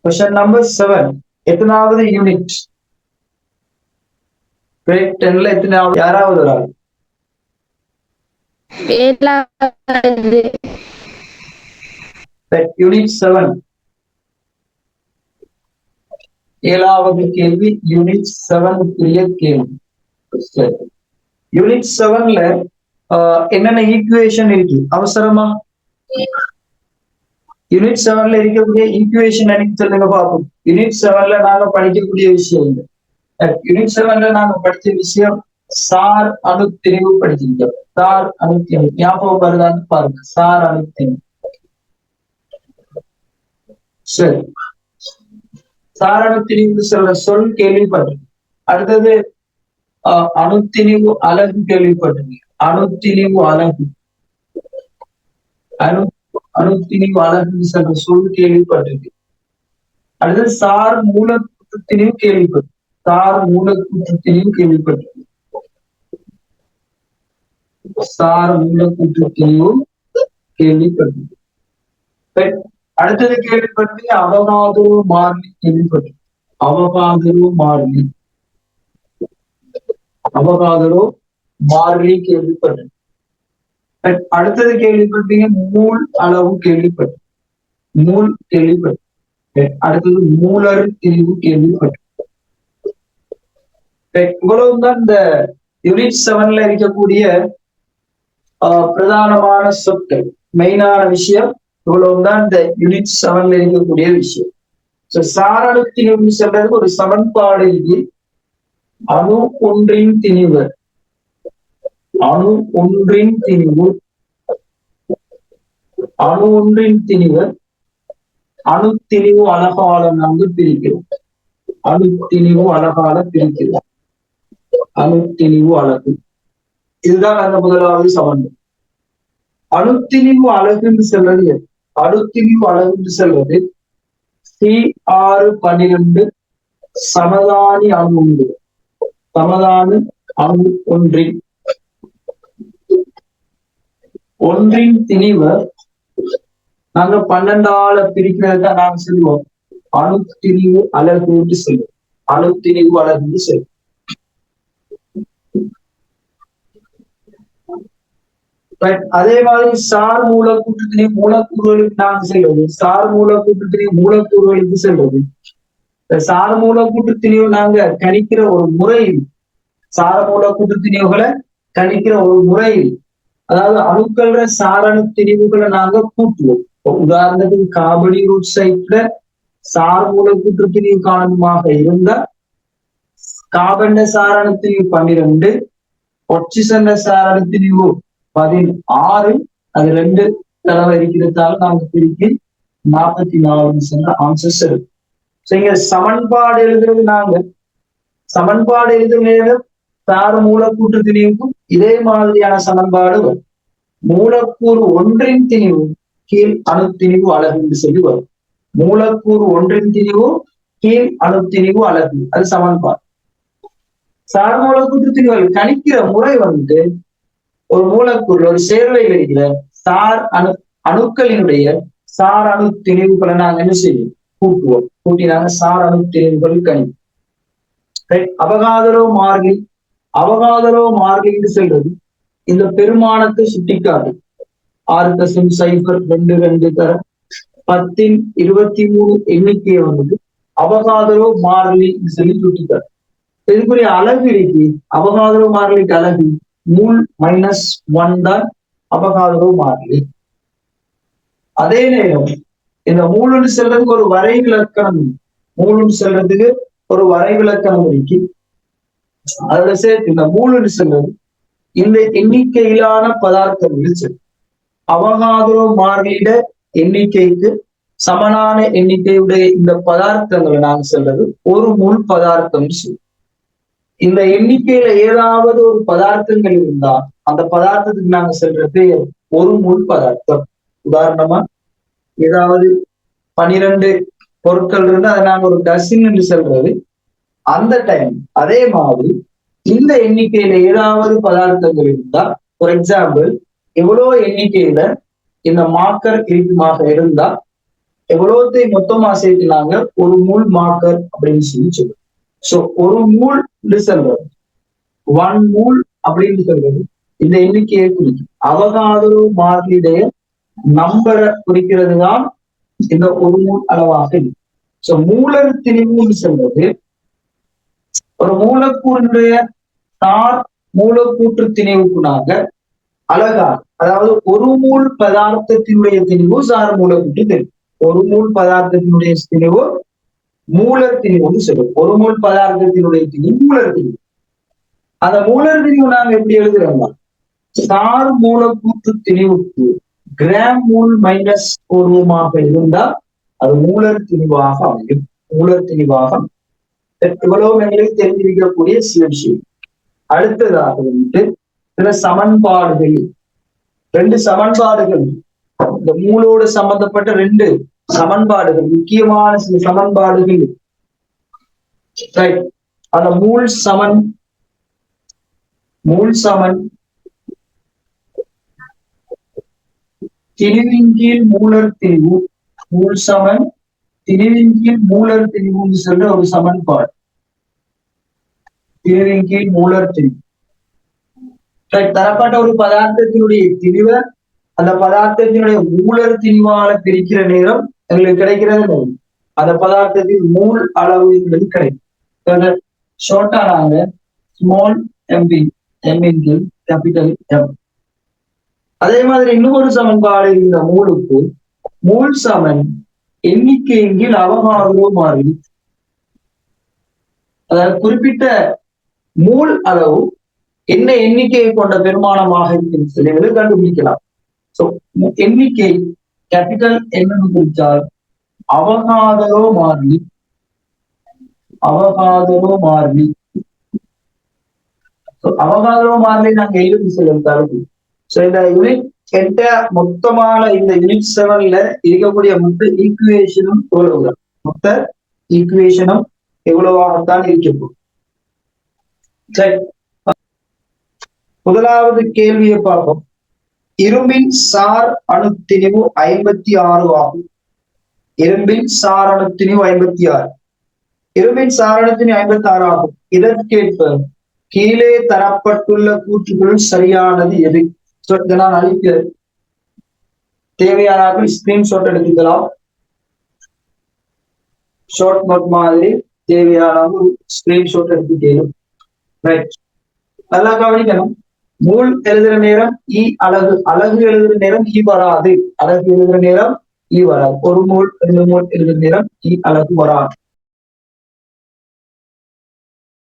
Question number 7. எத்தனாவது unit? grade 10ல எத்தனாவது யாராவது ஒரு ஆள்? யூனிட் 7. ஏழாவது கேள்வி யூனிட் 7 கேள்வி. யூனிட் 7ல என்னென்ன ஈக்குவேஷன் இருக்கு அவசரமா? யூனிட் 7ல இருக்கக்கூடிய ஈக்குவேஷன் எனக்கு சொல்லுங்க பார்ப்போம். யூனிட் 7ல நாங்க படிக்கக்கூடிய விஷயம் இல்லை. யூனிட் 7ல நாங்க படிச்ச விஷயம் சார் அணுத்திணிவு படிச்சிருக்கோம். சார் அணுத்திணிவு ஞாபகம் வருதான்னு பாருங்க. சார் அணுத்திணிவு. சரி, சார் அணுத்திணிவு சொல்ற சொல் கேள்விப்பட்டிருக்கேன். அடுத்தது அணுத்திணிவு அலகு கேள்விப்பட்டிருக்கீங்க. அணுத்திணிவு அலகு அணுத்திணிவு அலகு சொல்ற சொல் கேள்விப்பட்டிருக்கு. அடுத்தது சார் மூலக்கூற்று திணிவு கேள்விப்பட்டு சார் மூலக்கூற்று திணிவு கேள்விப்பட்டிருக்கு. சார் மூலக்கூற்று திணிவு கேள்விப்பட்டிருக்கு. அடுத்தது கேள்விப்பட்டு அவகாதரோ மாறிலி கேள்விப்பட்டிருக்கு. அவகாதரோ மாறிலி அவகாதரோ மாறிலி கேள்விப்பட்டிருக்கு. அடுத்தது கேள்விப்பட்டீங்க மூல் அளவு கேள்விப்பட்டு மூல் கேள்விப்பட்டு. அடுத்தது மூலறு திரிவு கேள்விப்பட்டு. இவ்வளவுதான் இந்த யூனிட் 7ல இருக்கக்கூடிய பிரதானமான சொற்கள், மெயினான விஷயம். இவ்வளவுதான் இந்த யூனிட் 7ல இருக்கக்கூடிய விஷயம். சாரண திணிவு சொல்றது ஒரு சமன்பாடு. அணு ஒன்றின் திணிவு அணு ஒன்றின் திணிவு அணு ஒன்றின் திணிவு அணு திணிவு அழகால நாங்கள் பிரிக்கிறோம். அணு திணிவு அழகால பிரிக்கிறோம். அணு திணிவு அழகு, இதுதான் அந்த முதலாவது சமன்பாடு. அணுத்திணிவு அழகுன்னு சொல்றது அணுத்திணிவு அழகுன்னு சொல்றது C612 சமதானி அணு உண்டு. சமதானி அணு ஒன்றின் திணிவை நாங்க 12ஆல பிரிக்கிறத நாங்க சொல்லுவோம் அணுத்திணிவு அலகுன்னு சொல்லுவோம். அணுத்திணிவு அலகுன்னு சொல்லுவோம். அதே மாதிரி சார் மூலக்கூற்று திணிவு மூலக்கூறுகளுக்கு நாங்க செல்வது. சார் மூலக்கூற்று திணிவு மூலக்கூறுகளுக்கு செல்வது. சார் மூலக்கூற்று திணிவு நாங்க கணிக்கிற ஒரு முறையில், சார மூலக்கூற்று திணிவுகளை கணிக்கிற ஒரு முறையில், அதாவது அணுக்கள்ற சாரண திணிவுகளை நாங்க கூட்டுவோம். உதாரணத்துக்கு காபடி ரூட் சைட்ல சார் மூலக்கூற்று திணிவு காரணமாக இருந்தா காபண்ட சாரண திணிவு 12, ஒட்சிசண்ட சாரண திணிவு 16, அது 2 தடவை இருக்கிறதால நாங்க பிரிக்கி 44 ஆன்சர்ஸ் இருக்கு. இங்க சமன்பாடு எழுதுறது நாங்க சமன்பாடு எழுதும் சார் மூலக்கூற்று திணிவுக்கும் இதே மாதிரியான சமன்பாடு வரும். மூலக்கூறு ஒன்றின் திணிவு கீழ் அணுத்திணிவு அலகு என்று சொல்லி வரும். மூலக்கூறு ஒன்றின் திணிவு கீழ் அணுத்திணிவு அலகு, அது சமன்பாடு. சார் மூலக்கூற்று திணிவுகள் கணிக்கிற முறை வந்துட்டு ஒரு மூலக்கூறு ஒரு சேர்வையில் இருக்கிற சார் அணுக்களினுடைய சார் அணு திணிவுகளை நாங்க என்ன செய்யும் கூட்டுவோம். கூட்டி நாங்க சார் அணு திணிவுகள் கணிப்போம். அவகாதரோ மாறிலி அவகாதரோ மாறிலின்னு சொல்றது இந்த பெருமானத்தை சுட்டிக்காட்டு 6.022 தர 1023 எண்ணிக்கையை வந்துட்டு அவகாதரோ மாறிலி சொல்லி சுட்டிக்காட்டு. இதுக்குரிய அலகு இருக்கு. அவகாதரோ மாறிலிக்கு அலகு மூல் -1 தான் அவகாதரோ மாறிலி. அதே நேரம் இந்த மூலுன்னு செல்றதுக்கு ஒரு வரை விலக்கணம், மூலுன்னு செல்றதுக்கு ஒரு வரை விலக்கணம் இருக்கு. அதுல சேர்த்து இந்த மூலுன்னு செல்றது இந்த எண்ணிக்கையிலான பதார்த்தங்கள் செல்லும். அவகாதரோ மாறிலிட எண்ணிக்கைக்கு சமனான எண்ணிக்கையுடைய இந்த பதார்த்தங்களை நாங்க சொல்றது ஒரு முள் பதார்த்தம் சொல்லும். இந்த எண்ணிக்கையில ஏதாவது ஒரு பதார்த்தங்கள் இருந்தா அந்த பதார்த்தத்துக்கு நாங்க சொல்ற பேர் ஒரு முள் பதார்த்தம். உதாரணமா ஏதாவது 12 பொருட்கள் இருந்தா அதை நாங்க ஒரு டசின் என்று சொல்றது. அந்த டைம் அதே மாதிரி இந்த எண்ணிக்கையில ஏதாவது பதார்த்தங்கள் இருந்தா, ஃபார் எக்ஸாம்பிள் எவ்வளவு எண்ணிக்கையில இந்த மார்க்கர் இருக்குமாக இருந்தா எவ்வளவுத்தை மொத்தமா சேர்த்துனாங்க ஒரு மூல் மார்க்கர் அப்படின்னு சொல்லி சொல்லுவோம். சோ ஒரு மூல் சொல்றது 1 மூல் அப்படின்னு சொல்றது இந்த எண்ணிக்கையை குறிக்கும். அவகாதரோ மாறிலிடைய நம்பரை குறிக்கிறது தான் இந்த ஒரு மூல் அளவாக இருக்கு. சோ மூலர் திணிவுன்னு சொல்றது ஒரு மூலக்கூறினுடைய சார் மூலக்கூற்று திணிவுக்குனாக அழகா, அதாவது ஒரு மூல் பதார்த்தத்தினுடைய திணிவு சார் மூலக்கூற்று திணிவு. ஒரு மூல் பதார்த்தத்தினுடைய திணிவு மூலர் திணிவுன்னு சொல்லுவோம். ஒரு மூல் பதார்த்தத்தினுடைய திணிவு மூலர் திணிவு. அந்த மூலர் திணிவு நாங்க எப்படி எழுதுறோம்னா சார் மூலக்கூற்று திணிவுக்கு கிராம் மூல் மைனஸ் பூர்வமாக இருந்தால் அது மூலர் திணிவாக அமையும். மூலர் திணிவாக இவ்வளவு எங்களுக்கு தெரிஞ்சிருக்கக்கூடிய சில விஷயம். அடுத்ததாக சில சமன்பாடுகள், 2 சமன்பாடுகள், இந்த மூலோடு சம்பந்தப்பட்ட 2 சமன்பாடுகள், முக்கியமான சில சமன்பாடுகள். அந்த மூல் சமன் திணிவின் கீழ் மூலர் திணிவு, மூல் சமன் திணிவின் கீழ் மூலர் திணிவுன்னு சொல்ற ஒரு சமன்பாடு. திணிவின் கீழ் மூலர் திணிவு தரப்பட்ட ஒரு பதார்த்தத்தினுடைய திணிவை அந்த பதார்த்தத்தினுடைய மூலர் திணிவால பிரிக்கிற நேரம் எங்களுக்கு கிடைக்கிறது அந்த பதார்த்தத்தின் மூல் அளவு என்பது கிடைக்கும். ஷார்ட்டா நாங்க ஸ்மால் எம்பி எம்மின் கீழ் கேபிட்டல் எம். அதே மாதிரி இன்னொரு சமன்பாடு இந்த மூலுக்கு மூல் சமன் எண்ணிக்கையின் கீழ் அவகாதரோ மாறி, அதாவது குறிப்பிட்ட மூல் அளவு என்ன எண்ணிக்கையை கொண்ட பெருமானமாக இருக்கிற சிலைகளை கண்டுபிடிக்கலாம். சோ எண்ணிக்கை கேபிட்டல் என்னன்னு குறித்தால் அவகாதரோ மாறி, அவகாதரோ மாறி நாங்க எழுதி செல்லும். சோ இந்த யூனிட் 8 மொத்தமான இந்த யூனிட் 7ல இருக்கக்கூடிய மொத்த ஈக்குவேஷனும் எவ்வளவுதான், மொத்த ஈக்குவேஷனும் எவ்வளவாகத்தான் இருக்க. சரி, முதலாவது கேள்வியை பார்ப்போம். இரும்பின் சார் அணுத்திணிவு 56 ஆகும். இரும்பின் சார் அணுத்திணிவு 56. இரும்பின் சார் அணுத்திணிவு 56 ஆகும். இதற்கேற்ப கீழே தரப்பட்டுள்ள கூற்றுகள் சரியானது எது? நான் அளிக்கிறேன். தேவையான ஸ்கிரீன்ஷாட் எடுத்துக்கலாம். ஷார்ட் நோட் மாதிரி தேவையான ஒரு ஸ்கிரீன்ஷாட் எடுத்துக்கணும். ரைட், நல்லா கவனிக்கணும். மூல் எழுதுற நேரம் இ அலகு, அலகு எழுதுற நேரம் இ வராது. அலகு எழுதுற நேரம் இ வராது. ஒரு மூல் 2 மூல் எழுதுற நேரம் இ அலகு வராது.